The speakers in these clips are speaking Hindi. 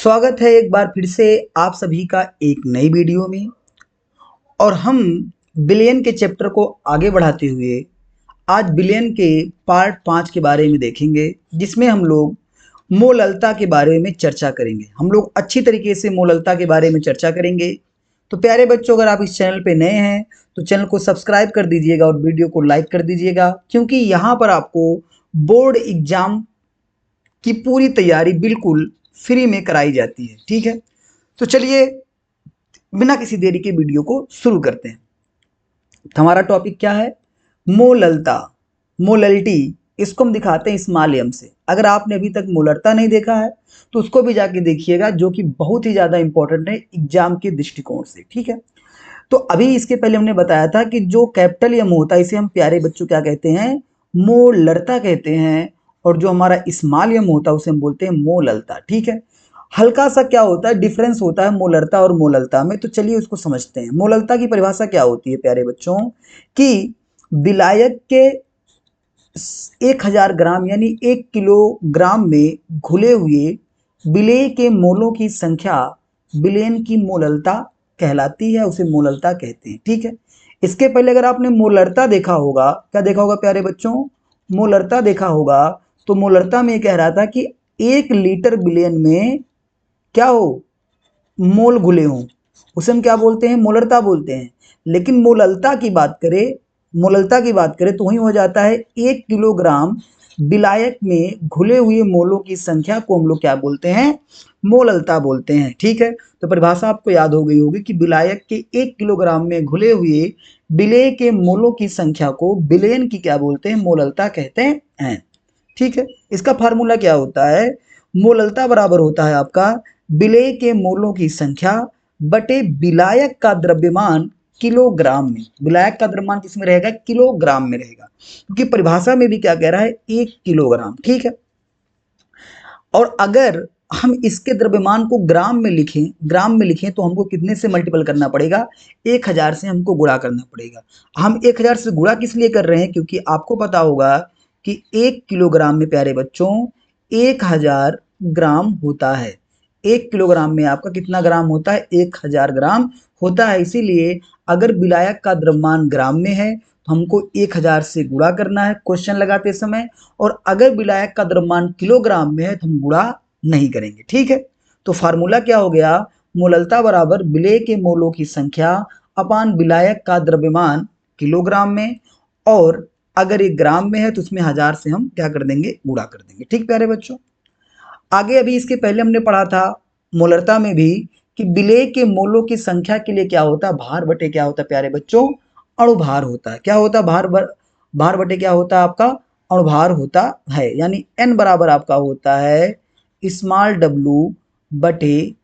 स्वागत है एक बार फिर से आप सभी का एक नई वीडियो में। और हम बिलियन के चैप्टर को आगे बढ़ाते हुए आज बिलियन के पार्ट 5 के बारे में देखेंगे, जिसमें हम लोग मोललता के बारे में चर्चा करेंगे। हम लोग अच्छी तरीके से मोललता के बारे में चर्चा करेंगे। तो प्यारे बच्चों, अगर आप इस चैनल पे नए हैं तो चैनल को सब्सक्राइब कर दीजिएगा और वीडियो को लाइक कर दीजिएगा, क्योंकि यहाँ पर आपको बोर्ड एग्जाम की पूरी तैयारी बिल्कुल फ्री में कराई जाती है। ठीक है, तो चलिए बिना किसी देरी के वीडियो को शुरू करते हैं। तो हमारा टॉपिक क्या है? मोललता, मोलल्टी। इसको हम दिखाते हैं स्मॉल एम से। अगर आपने अभी तक मोलरता नहीं देखा है तो उसको भी जाके देखिएगा, जो कि बहुत ही ज़्यादा इंपॉर्टेंट है एग्जाम के दृष्टिकोण से। ठीक है, तो अभी इसके पहले हमने बताया था कि जो कैपिटल एम होता है इसे हम प्यारे बच्चों क्या कहते हैं? मोलरता कहते हैं। और जो हमारा स्मॉल एम होता है उसे हम बोलते हैं मोललता। ठीक है, हल्का सा क्या होता है, डिफरेंस होता है मोलरता और मोललता में। तो चलिए उसको समझते हैं। मोललता की परिभाषा क्या होती है प्यारे बच्चों? कि विलायक के 1000 ग्राम यानी 1 किलोग्राम में घुले हुए विलेय के मोलों की संख्या विलेयन की मोललता कहलाती है, उसे मोललता कहते हैं। ठीक है, इसके पहले अगर आपने मोलरता देखा होगा, क्या देखा होगा प्यारे बच्चों? मोलरता देखा होगा। तो मोलरता में कह रहा था कि 1 लीटर विलेयन में क्या हो, मोल घुले हों, उसे हम क्या बोलते हैं? मोलरता बोलते हैं। लेकिन मोललता की बात करें तो वही हो जाता है 1 किलोग्राम विलायक में घुले हुए मोलों की संख्या को हम लोग क्या बोलते हैं? मोललता बोलते हैं। ठीक है, तो परिभाषा आपको याद हो गई होगी कि विलायक के 1 किलोग्राम में घुले हुए विलेय के मोलों की संख्या को विलेयन की क्या बोलते हैं? मोललता कहते हैं। ठीक है, इसका फार्मूला क्या होता है? मोललता बराबर होता है आपका विलेय के मोलों की संख्या बटे विलायक का द्रव्यमान किलोग्राम में। विलायक का द्रव्यमान किसमें रहेगा? किलोग्राम में रहेगा, क्योंकि परिभाषा में भी क्या कह रहा है? 1 किलोग्राम। ठीक है, और अगर हम इसके द्रव्यमान को ग्राम में लिखें तो हमको कितने से मल्टीपल करना पड़ेगा? 1000 से हमको गुणा करना पड़ेगा। हम 1000 से गुणा किस लिए कर रहे हैं? क्योंकि आपको पता होगा कि 1 किलोग्राम में प्यारे बच्चों 1000 ग्राम होता है। 1 किलोग्राम में आपका कितना ग्राम होता है? 1000 ग्राम होता है। इसीलिए अगर विलायक का द्रव्यमान ग्राम में है तो हमको 1000 से गुणा करना है क्वेश्चन लगाते समय, और अगर विलायक का द्रव्यमान किलोग्राम में है तो हम गुणा नहीं करेंगे। ठीक है, तो फार्मूला क्या हो गया? मोललता बराबर विलेय के मोलों की संख्या अपान विलायक का द्रव्यमान किलोग्राम में, और अगर ये ग्राम में है तो उसमें 1000 से हम क्या कर देंगे? गुणा कर देंगे। ठीक प्यारे बच्चों, आगे अभी इसके पहले हमने पढ़ा था मोलरता में भी कि विलेय के मोलों की संख्या के लिए क्या होता है? भार बटे क्या होता है प्यारे बच्चों? अणुभार होता है। क्या होता है? भार बटे क्या होता है आपका? अणुभार होता है। यानी n बराबर आपका होता है स्मॉल डब्लू बटे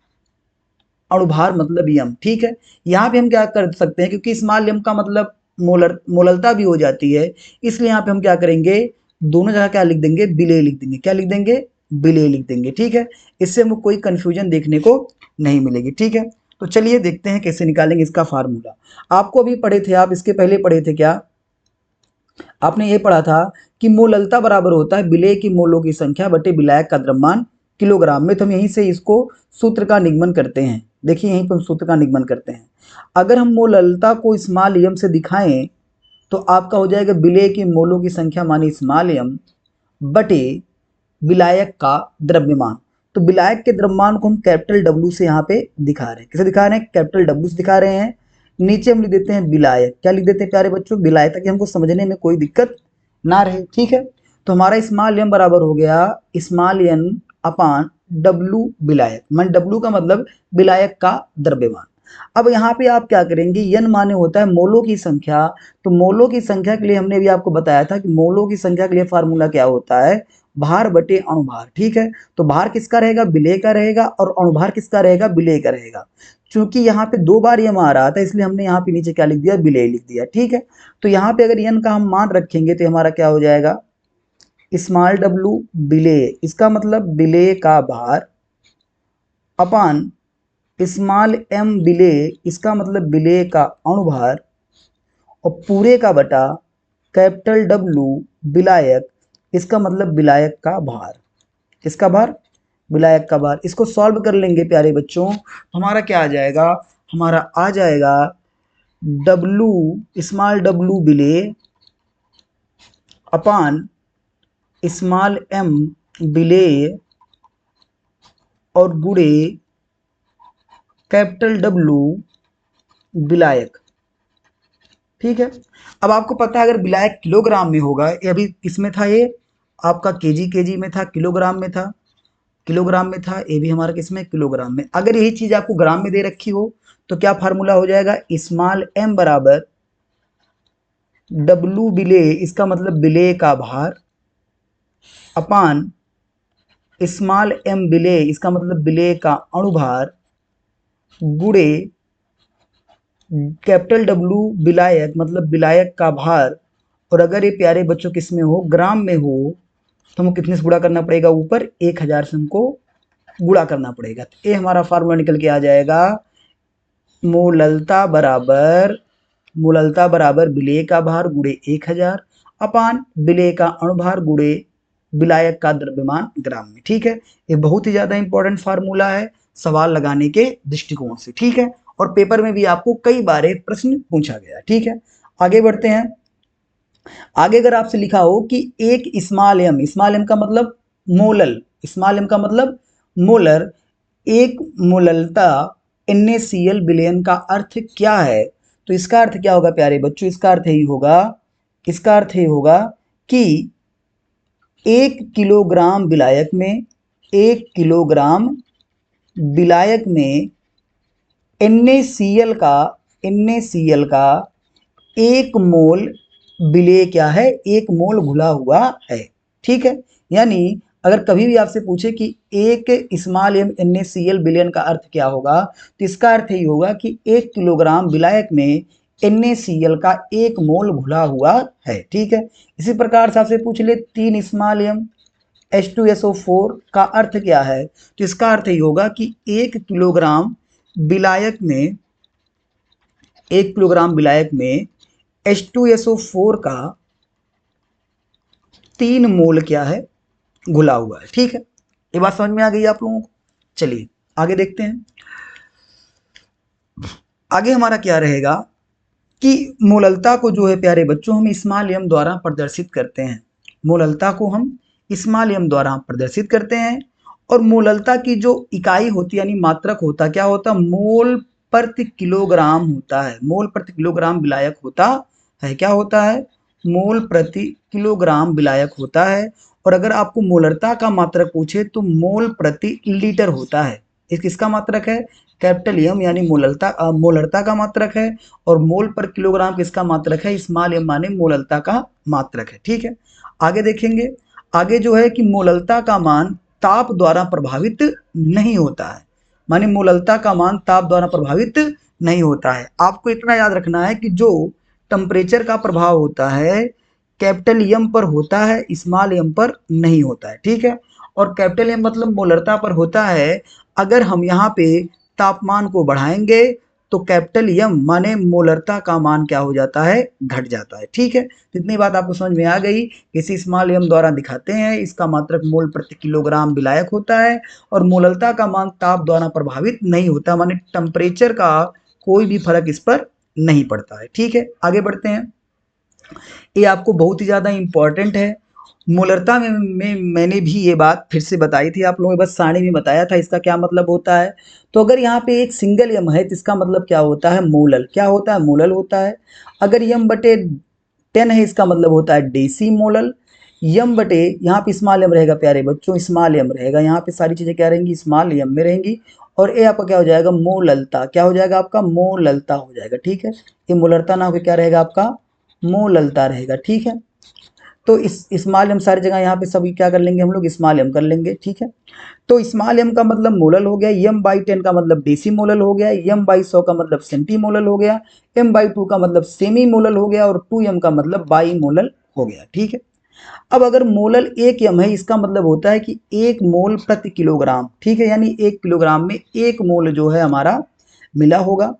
अणुभार मतलब यम। ठीक है, यहाँ पे हम क्या कर सकते हैं, क्योंकि स्मॉल यम का मतलब मोललता भी हो जाती है, इसलिए यहाँ पे हम क्या करेंगे? दोनों जगह क्या लिख देंगे? विलेय लिख देंगे। क्या लिख देंगे? विलेय लिख देंगे। ठीक है, इससे हमको कोई कंफ्यूजन देखने को नहीं मिलेगी। ठीक है, तो चलिए देखते हैं कैसे निकालेंगे इसका फार्मूला। आपको अभी पढ़े थे, आप इसके पहले पढ़े थे क्या? आपने ये पढ़ा था कि मोललता बराबर होता है विलेय की मोलों की संख्या बटे विलायक का द्रव्यमान किलोग्राम में। तो हम यहीं से इसको सूत्र का निगमन करते हैं। देखिए यहीं पर हम सूत्र का निगमन करते हैं। अगर हम मोललता को स्मॉल एम से दिखाएं तो आपका हो जाएगा विलेय की मोलों की संख्या मानी स्मॉल एम बटे विलायक का द्रव्यमान। तो विलायक के द्रव्यमान को हम कैपिटल डब्ल्यू से यहाँ पे दिखा रहे हैं। कैसे दिखा रहे हैं? कैपिटल डब्ल्यू से दिखा रहे हैं। नीचे हम लिख देते हैं विलायक। क्या लिख देते हैं प्यारे बच्चों? विलायक, ताकि हमको समझने में कोई दिक्कत ना रहे। ठीक है, तो हमारा स्मॉल एम बराबर हो गया स्मॉल एन अपान डब्ल्यू विलायक। मान डब्ल्यू का मतलब विलायक का द्रव्यमान। अब यहाँ पे आप क्या करेंगे? यन माने होता है मोलों की संख्या। तो मोलों की संख्या के लिए हमने भी आपको बताया था कि मोलों की संख्या के लिए फार्मूला क्या होता है? भार बटे अणुभार। ठीक है, तो भार किसका रहेगा? विलेय का रहेगा, और अणुभार किसका रहेगा? विलेय का रहेगा। चूंकि यहाँ पे 2 बार यम आ रहा था इसलिए हमने यहाँ पे नीचे क्या लिख दिया? विलेय लिख दिया। ठीक है, तो यहाँ पे अगर यन का हम मान रखेंगे तो हमारा क्या हो जाएगा? स्मॉल डब्लू विलेय, इसका मतलब विलेय का भार, अपान स्मॉल एम विलेय, इसका मतलब विलेय का अणुभार, और पूरे का बटा कैपिटल डब्लू विलायक, इसका मतलब विलायक का भार। किसका भार? विलायक का भार। इसको सॉल्व कर लेंगे प्यारे बच्चों, हमारा क्या आ जाएगा, हमारा आ जाएगा डब्लू, स्मॉल डब्लू विलेय अपान स्मॉल एम विलेय और गुणे कैपिटल डब्लू विलायक। ठीक है, अब आपको पता है अगर विलायक किलोग्राम में होगा, ये अभी किसमें था, ये आपका केजी में था, किलोग्राम में था, किलोग्राम में था, ये भी हमारा किसमें, किलोग्राम में। अगर यही चीज आपको ग्राम में दे रखी हो तो क्या फार्मूला हो जाएगा, स्मॉल एम बराबर डब्लू विलेय, इसका मतलब विलेय का भार, अपान स्मॉल एम विलेय, इसका मतलब विलेय का अणुभार, गुणे कैपिटल डब्लू विलायक मतलब विलायक का भार। और अगर ये प्यारे बच्चों किस में हो, ग्राम में हो, तो हमको कितने से गुणा करना पड़ेगा, ऊपर 1000 से हमको गुणा करना पड़ेगा। तो ये हमारा फार्मूला निकल के आ जाएगा, मोललता बराबर विलेय का भार गुणे 1000 अपान विलेय का अणुभार गुणे विलायक का द्रव्यमान ग्राम में। ठीक है, ये बहुत ही ज्यादा इंपॉर्टेंट फार्मूला है सवाल लगाने के दृष्टिकोण से। ठीक है, और पेपर में भी आपको कई बार प्रश्न पूछा गया। ठीक है, आगे बढ़ते हैं। आगे अगर आपसे लिखा हो कि एक स्मॉल एम का मतलब मोलल, स्मॉल एम का मतलब मोलर, एक मोललता NaCl विलयन का अर्थ क्या है, तो इसका अर्थ क्या होगा प्यारे बच्चों, इसका अर्थ यही होगा, इसका अर्थ ये होगा कि 1 किलोग्राम विलायक में, 1 किलोग्राम विलायक में NaCl का 1 मोल विलेय क्या है, 1 मोल घुला हुआ है। ठीक है, यानी अगर कभी भी आपसे पूछे कि एक स्मॉल एम NaCl विलयन का अर्थ क्या होगा, तो इसका अर्थ यही होगा कि 1 किलोग्राम विलायक में NaCl का 1 मोल घुला हुआ है। ठीक है, इसी प्रकार से आपसे पूछ ले 3 स्मॉल एम H2SO4 का अर्थ क्या है, तो इसका अर्थ यही होगा कि 1 किलोग्राम विलायक में, 1 किलोग्राम विलायक में H2SO4 का 3 मोल क्या है, घुला हुआ है। ठीक है, ये बात समझ में आ गई आप लोगों को। चलिए आगे देखते हैं। आगे हमारा क्या रहेगा कि मोललता को जो है प्यारे बच्चों हम स्मॉल एम द्वारा प्रदर्शित करते हैं, मोललता को हम स्मॉल एम द्वारा प्रदर्शित करते हैं। और मोललता की जो इकाई होती है यानी मात्रक होता क्या होता, मोल प्रति किलोग्राम होता है, मोल प्रति किलोग्राम विलायक होता है, क्या होता है, मोल प्रति किलोग्राम विलायक होता है। और अगर आपको मोलरता का मात्रक पूछे तो मोल प्रति लीटर होता है। इस किसका मात्रक है, कैपिटल एम यानी मोलरता का मात्रक है, और मोल पर किलोग्राम किसका मात्रक है, स्मॉल एम माने मोललता का मात्रक है। ठीक है, आगे देखेंगे। आगे जो है कि मोललता का मान ताप द्वारा प्रभावित नहीं होता है, माने मोललता का मान ताप द्वारा प्रभावित नहीं होता है। आपको इतना याद रखना है कि जो टेम्परेचर का प्रभाव होता है कैपिटल एम पर होता है, स्मॉल एम पर नहीं होता है। ठीक है, और कैपिटल एम मतलब मोलरता पर होता है। अगर हम यहाँ पे तापमान को बढ़ाएंगे तो कैपिटल एम माने मोलरता का मान क्या हो जाता है, घट जाता है। ठीक है, इतनी बात आपको समझ में आ गई। किसी स्मॉल एम द्वारा दिखाते हैं, इसका मात्रक मोल प्रति किलोग्राम विलायक होता है, और मोललता का मान ताप द्वारा प्रभावित नहीं होता, माने टेम्परेचर का कोई भी फर्क इस पर नहीं पड़ता है। ठीक है, आगे बढ़ते हैं। ये आपको बहुत ही ज़्यादा इंपॉर्टेंट है। मोलरता में मैंने भी ये बात फिर से बताई थी आप लोगों को, बस सारणी में बताया था इसका क्या मतलब होता है। तो अगर यहाँ पे एक सिंगल यम है तो इसका मतलब क्या होता है, मोलल, क्या होता है, मोलल होता है। अगर यम बटे 10 है इसका मतलब होता है डेसी मोलल। यम बटे यहाँ पे स्मॉल एम रहेगा प्यारे बच्चों, स्मॉल एम रहेगा, यहाँ पे सारी चीज़ें क्या रहेंगी, स्मॉल एम में रहेंगी। और ये आपका क्या हो जाएगा, मोललता, क्या हो जाएगा आपका, मोललता हो जाएगा। ठीक है, ये मोलरता ना होकर क्या रहेगा आपका, मोललता रहेगा। ठीक है, तो इस स्मॉल एम सारी जगह यहाँ पे सभी क्या कर लेंगे हम लोग, स्मॉल एम कर लेंगे। ठीक है, तो स्मॉल एम का मतलब मोलल हो गया, एम बाई 10 का मतलब डेसी मोलल हो गया, एम बाई 100 का मतलब सेंटी मोलल हो गया, एम बाई 2 का मतलब सेमी मोलल हो गया, और 2 एम का मतलब बाई मोलल हो गया। ठीक है, अब अगर मोलल 1 एम है इसका मतलब होता है कि 1 मोल प्रति किलोग्राम। ठीक है, यानी 1 किलोग्राम में 1 मोल जो है हमारा मिला होगा।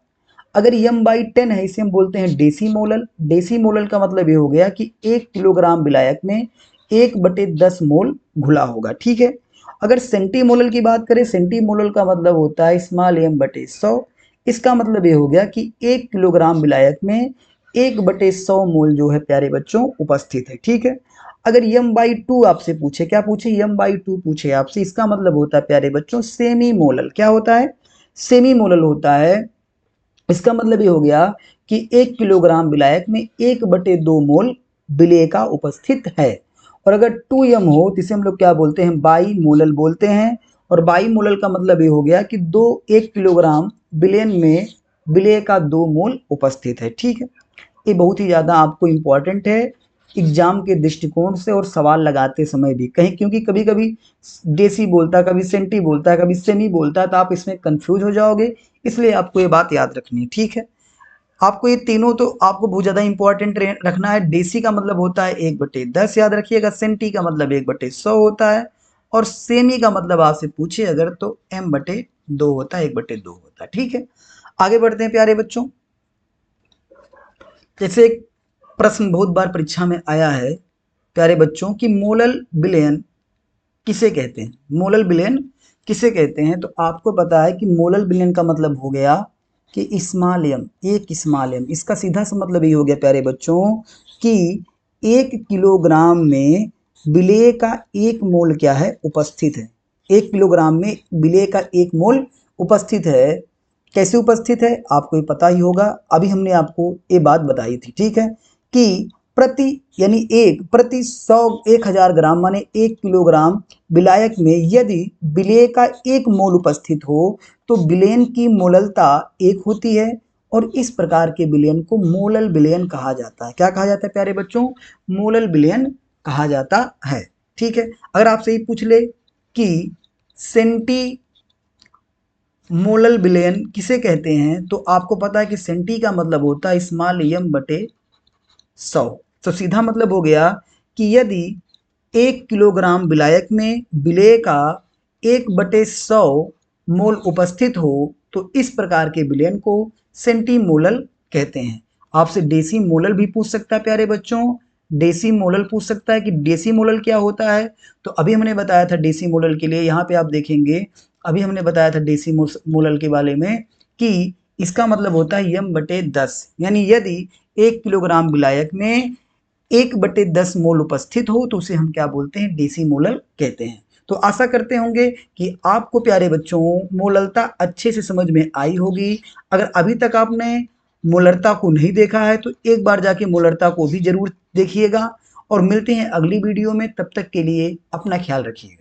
अगर एम बाई 10 है इसे हम बोलते हैं डेसी मोलल। डेसी मोलल का मतलब ये हो गया कि 1 किलोग्राम विलायक में 1/10 मोल घुला होगा। ठीक है, अगर सेंटीमोलल की बात करें, सेंटीमोलल का मतलब होता है स्मॉल m बटे 100। इसका मतलब ये हो गया कि 1 किलोग्राम विलायक में 1/100 मोल जो है प्यारे बच्चों उपस्थित है। ठीक है, अगर m/2 आपसे पूछे, क्या पूछे, m/2 पूछे आपसे, इसका मतलब होता है प्यारे बच्चों सेमी मोलल। क्या होता है, सेमी मोलल होता है। इसका मतलब ये हो गया कि 1 किलोग्राम विलायक में 1/2 मोल विलेय का उपस्थित है। और अगर 2m हो तो इसे हम लोग क्या बोलते हैं, बाई मोलल बोलते हैं। और बाई मोलल का मतलब ये हो गया कि 1 किलोग्राम विलेयन में विलेय का 2 मोल उपस्थित है। ठीक है, ये बहुत ही ज़्यादा आपको इम्पॉर्टेंट है एग्जाम के दृष्टिकोण से और सवाल लगाते समय भी कहीं, क्योंकि कभी कभी डेसी बोलता है, कभी सेंटी बोलता है, कभी सेमी बोलता है, तो आप इसमें कंफ्यूज हो जाओगे। इसलिए आपको ये बात याद रखनी है। ठीक है, आपको ये तीनों तो आपको बहुत ज़्यादा इंपॉर्टेंट रखना है। डेसी का मतलब होता है 1/10 याद रखिएगा, सेंटी का मतलब 1/100 होता है, और सेमी का मतलब आपसे पूछे अगर तो m/2 होता है, 1/2 होता है। ठीक है, आगे बढ़ते हैं प्यारे बच्चों। जैसे एक प्रश्न बहुत बार परीक्षा में आया है प्यारे बच्चों कि मोलल विलयन किसे कहते हैं, मोलल विलयन किसे कहते हैं। तो आपको पता है कि मोलल विलयन का मतलब हो गया कि स्मॉल m, एक स्मॉल m। इसका सीधा सा मतलब ये हो गया प्यारे बच्चों कि 1 किलोग्राम में विलेय का 1 मोल क्या है, उपस्थित है। 1 किलोग्राम में विलेय का 1 मोल उपस्थित है। कैसे उपस्थित है आपको ये पता ही होगा, अभी हमने आपको ये बात बताई थी। ठीक है, कि प्रति यानी एक प्रति 100 1000 ग्राम माने 1 किलोग्राम विलायक में यदि विलेय का 1 मोल उपस्थित हो तो विलयन की मोललता 1 होती है, और इस प्रकार के विलयन को मोलल विलयन कहा जाता है। क्या कहा जाता है प्यारे बच्चों, मोलल विलयन कहा जाता है। ठीक है, अगर आपसे ये पूछ ले कि सेंटी मोलल विलयन किसे कहते हैं, तो आपको पता है कि सेंटी का मतलब होता है स्मॉल m/100। तो सीधा मतलब हो गया कि यदि 1 किलोग्राम विलायक में विलेय का 1/100 मोल उपस्थित हो तो इस प्रकार के विलयन को सेंटीमोलल कहते हैं। आपसे डेसी मोलल भी पूछ सकता है प्यारे बच्चों, डेसी मोलल पूछ सकता है कि डेसी मोलल क्या होता है। तो अभी हमने बताया था डेसी मोलल के लिए, यहाँ पे आप देखेंगे अभी हमने बताया था डेसी मोलल के बारे में कि इसका मतलब होता है m/10, यानी यदि 1 किलोग्राम विलायक में 1/10 मोल उपस्थित हो तो उसे हम क्या बोलते हैं, डेसीमोलल कहते हैं। तो आशा करते होंगे कि आपको प्यारे बच्चों मोललता अच्छे से समझ में आई होगी। अगर अभी तक आपने मोलरता को नहीं देखा है तो एक बार जाके मोलरता को भी जरूर देखिएगा, और मिलते हैं अगली वीडियो में। तब तक के लिए अपना ख्याल रखिएगा।